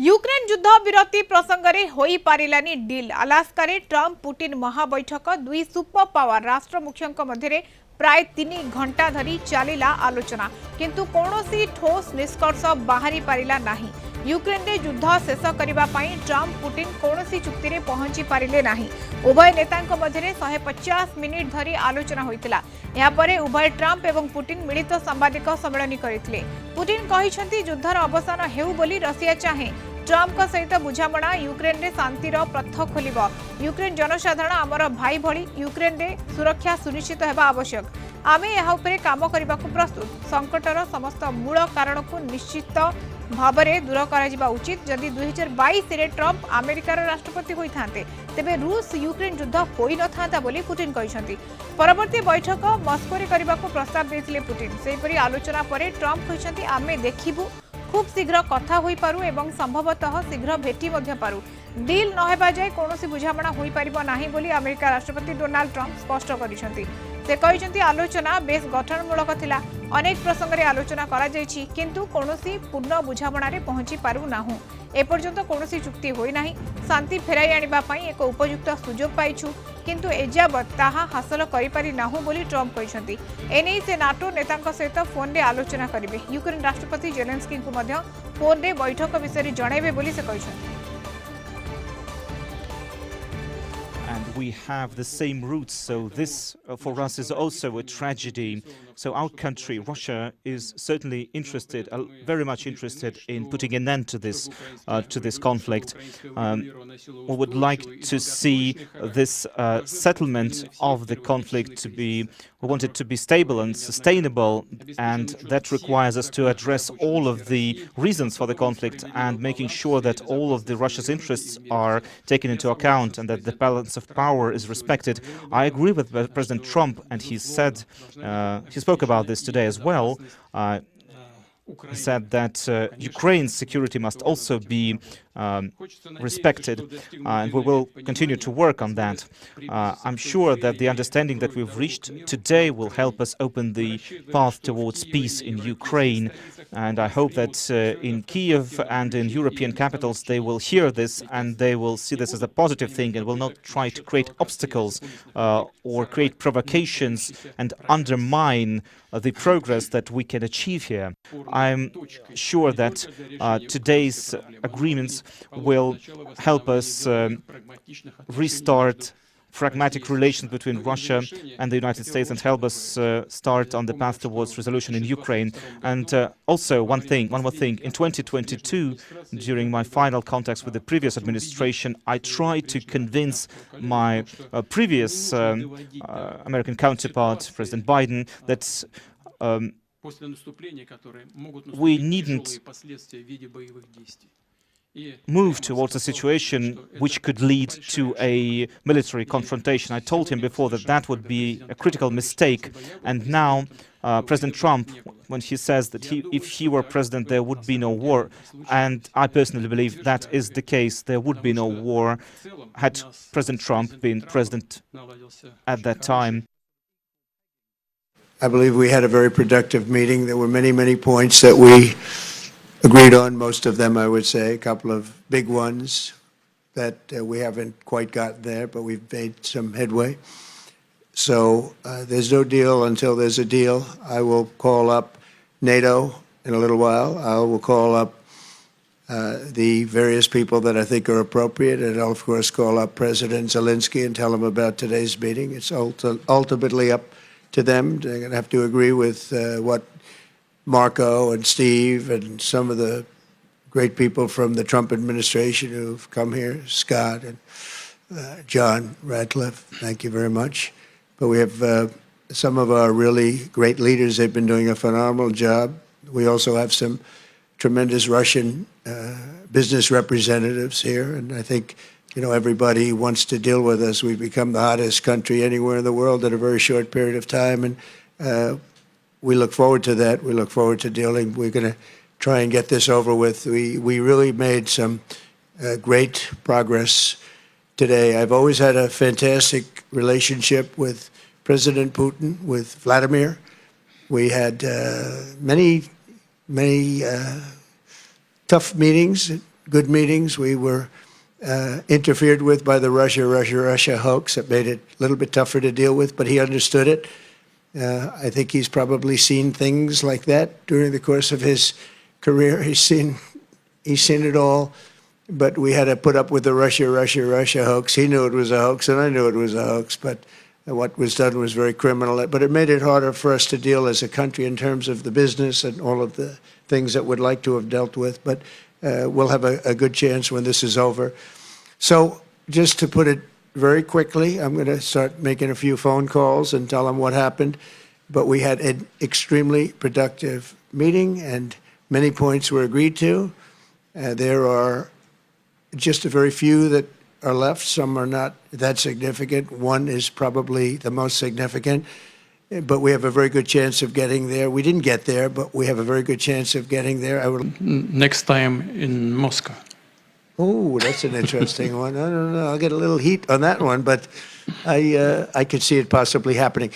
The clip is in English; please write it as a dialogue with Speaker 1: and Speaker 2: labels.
Speaker 1: Ukraine युद्ध विरति प्रसंगरे होई पारिलानी deal Alaska रे ट्रम्प पुटिन महाबैठक दुई सुपर पावर राष्ट्र मुख्यंक मध्यरे प्राय 3 घंटा धरी चलिला आलोचना किंतु कौनसी ठोस निष्कर्ष बाहरी पारिला नाही। यूक्रेन रे युद्ध शेष करिबा पई ट्रम्प पुटिन कौनसी चुक्ति रे पहुंची पारिले नाही। उभय नेतांक मध्यरे 150 मिनिट धरी आलोचना होइतिला। या परे उभय ट्रम्प एवं पुटिन मिलित सांबादिक सम्मेलन करथिले। पुटिन कहिसंती युद्धर अवसान हेउ बोली रशिया चाहे। ट्रम्प का सहित बुझामणा यूक्रेन रे शांतिर पथ खोलिब। यूक्रेन जनसाधारण आमर भाई भली यukraine रे सुरक्षा सुनिश्चित हेबा आवश्यक। आमे एहा उपरे काम करिबाकू प्रस्तुत। संकटर समस्त मूल कारण को निश्चित भावरे दूर करा उचित। जदि 2022 रे ट्रम्प अमेरिकार राष्ट्रपति होइथांते तेबे रूस यूक्रेन युद्ध होई नथांता बोली पुटिन कहिसंती। परवर्ती बैठक मस्को रे करिबाकू प्रस्ताव देथिले पुटिन। सेहिपरि आलोचना परे ट्रम्प कहिसंती आमे देखिबू खूब शीघ्र कथा होई पारू एवं संभवतः शीघ्र भेटी मध्य पारू। डील न हेबा जाय कोनोसी बुझामणा होई परिबो नाही बोली अमेरिका राष्ट्रपति डोनाल्ड ट्रम्प स्पष्ट करिसंती। से कहिसंती आलोचना बेस गठनमूलक थिला। अनेक प्रसंग रे आलोचना करा जायछि किंतु कोनोसी पूर्ण बुझामणा रे पहुंची पारू नाहु। एपर्यंत कोनोसी चुक्ति होई नाही। शांति फेराई आनिबा पई एक उपयुक्त सुजोग पाइछु किंतु एजावत ताहा हासिल करि पारि नाहु बोली ट्रम्प कहिसंती। एनै से नाटो नेतांक सहित फोन रे आलोचना करिवे। यूक्रेन राष्ट्रपति जेलेंस्की को मध्य फोन रे बैठक विषय जणाइबे बोली से कहिसंती।
Speaker 2: And we have the same roots, so this for us is also a tragedy. So our country, Russia, is certainly interested, very much interested in putting an end to this conflict. We would like to see this settlement of the conflict to be. We want it to be stable and sustainable, and that requires us to address all of the reasons for the conflict and making sure that all of Russia's interests are taken into account and that the balance of power is respected. I agree with President Trump, and he said he spoke about this today as well. He said that Ukraine's security must also be respected, and we will continue to work on that. I'm sure that the understanding that we've reached today will help us open the path towards peace in Ukraine, and I hope that in Kiev and in European capitals they will hear this and they will see this as a positive thing and will not try to create obstacles or create provocations and undermine the progress that we can achieve here. I'm sure that today's agreements will help us restart pragmatic relations between Russia and the United States and help us start on the path towards resolution in Ukraine. And also one more thing, in 2022, during my final contacts with the previous administration, I tried to convince my previous American counterpart, President Biden, that we needn't move towards a situation which could lead to a military confrontation. I told him before that that would be a critical mistake, and now President Trump, when he says that if he were president there would be no war, and I personally believe that is the case, there would be no war had President Trump been president at that time.
Speaker 3: I believe we had a very productive meeting. There were many points that we agreed on, most of them, I would say. A couple of big ones that we haven't quite gotten there, but we've made some headway. So there's no deal until there's a deal. I will call up NATO in a little while. I will call up the various people that I think are appropriate, and I'll, of course, call up President Zelensky and tell him about today's meeting. It's ultimately up to them. They're going to have to agree with what Marco and Steve and some of the great people from the Trump administration who've come here, Scott and John Radcliffe, thank you very much. But we have some of our really great leaders. They've been doing a phenomenal job. We also have some tremendous Russian business representatives here, and I think everybody wants to deal with us. We've become the hottest country anywhere in the world in a very short period of time, and we look forward to that. We look forward to dealing. We're going to try and get this over with. We really made some great progress today. I've always had a fantastic relationship with President Putin, with Vladimir. We had many tough meetings, good meetings. We were interfered with by the Russia hoax. That made it a little bit tougher to deal with, but he understood it. I think he's probably seen things like that during the course of his career. He's seen it all, but we had to put up with the Russia hoax. He knew it was a hoax, and I knew it was a hoax, but what was done was very criminal. But it made it harder for us to deal as a country in terms of the business and all of the things that we'd like to have dealt with. But we'll have a good chance when this is over. So just to put it very quickly, I'm going to start making a few phone calls and tell them what happened. But we had an extremely productive meeting, and many points were agreed to. There are just a very few that are left. Some are not that significant. One is probably the most significant, but we have a very good chance of getting there. We didn't get there, but we have a very good chance of getting there.
Speaker 4: Next time in Moscow.
Speaker 3: Oh, that's an interesting one. I don't know. I'll get a little heat on that one, but I could see it possibly happening.